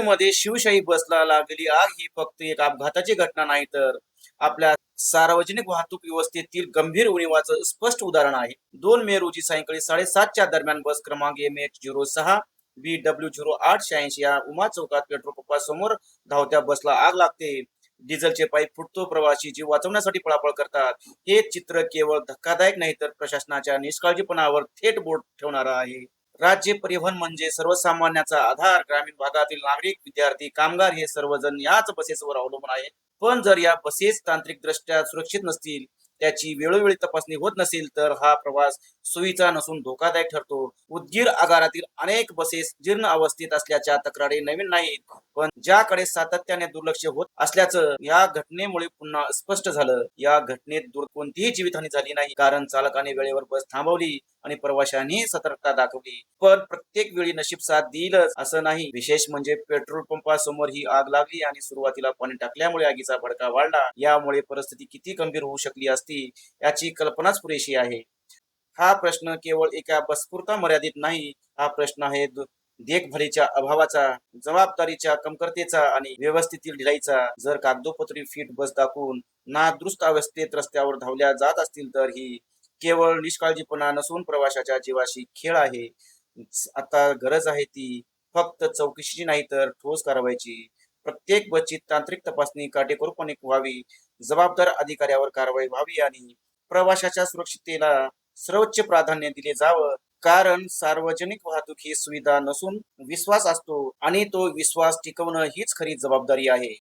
बीडमध्ये शिवशाही बसला लागलेली आग ही फक्त एक अपघाताची घटना नाही, तर आपल्या सार्वजनिक वाहतूक व्यवस्थेतील गंभीर उणीवाचं स्पष्ट उदाहरण आहे. 2 मे रोजी सायंकाळी 7:30च्या दरम्यान बस क्रमांक MH06 BW0886 या उमा चौकात पेट्रोल पंपासमोर धावत्या बसला आग लागते. डिझेलचे पाईप फुटतो, प्रवासी जीव वाचवण्यासाठी पळापळ करतात. हे चित्र केवळ धक्कादायक नाही, तर प्रशासनाच्या निष्काळजीपणावर थेट बोट ठेवणारं आहे. राज्य परिवहन म्हणजे सर्वसामान्याचा आधार. ग्रामीण भागातील नागरिक, विद्यार्थी, कामगार हे सर्वजण याच बसेसवर अवलंबून आहेत. पण जर या बसेस तांत्रिकदृष्ट्या सुरक्षित नसतील, त्याची वेळोवेळी तपासणी होत नसेल, तर हा प्रवास सोयीचा नसून धोकादायक ठरतो. उदगीर आगारातील अनेक बसेस जीर्ण अवस्थेत असल्याच्या तक्रारी नवीन नाहीत, पण ज्याकडे सातत्याने दुर्लक्ष होत असल्याचं या घटनेमुळे पुन्हा स्पष्ट झालं. या घटनेत कोणतीही जीवितहानी झाली नाही, कारण चालकाने वेळेवर बस थांबवली आणि प्रवाशांनी सतर्कता दाखवली. पण प्रत्येक वेळी नशीब साथ देईलच असं नाही. विशेष म्हणजे पेट्रोल पंपासमोर ही आग लागली आणि सुरुवातीला पाणी टाकल्यामुळे आगीचा भडका वाढला. यामुळे परिस्थिती किती गंभीर होऊ शकली असती याची कल्पनाच पुरेशी आहे. हा प्रश्न केवळ एका बसपुरता मर्यादित नाही. हा प्रश्न आहे देखभालीच्या अभावाचा, जबाबदारीच्या कमतरतेचा आणि व्यवस्थेतील ढिलाईचा. जर कागदोपत्री फिट बस दाखवून नादुरुस्त अवस्थेत रस्त्यावर धावल्या जात असतील, तर ही केवळ निष्काळजीपणा नसून प्रवाशाच्या जीवाशी खेळ आहे. आता गरज आहे ती फक्त चौकशीची नाही, तर ठोस कारवाईची. प्रत्येक बसची तांत्रिक तपासणी काटेकोरपणे व्हावी, जबाबदार अधिकाऱ्यावर कारवाई व्हावी आणि प्रवाशाच्या सुरक्षिततेला सर्वोच्च प्राधान्य दिले जावं. कारण सार्वजनिक वाहतूक ही सुविधा नसून विश्वास असतो आणि तो विश्वास टिकवणं हीच खरी जबाबदारी आहे.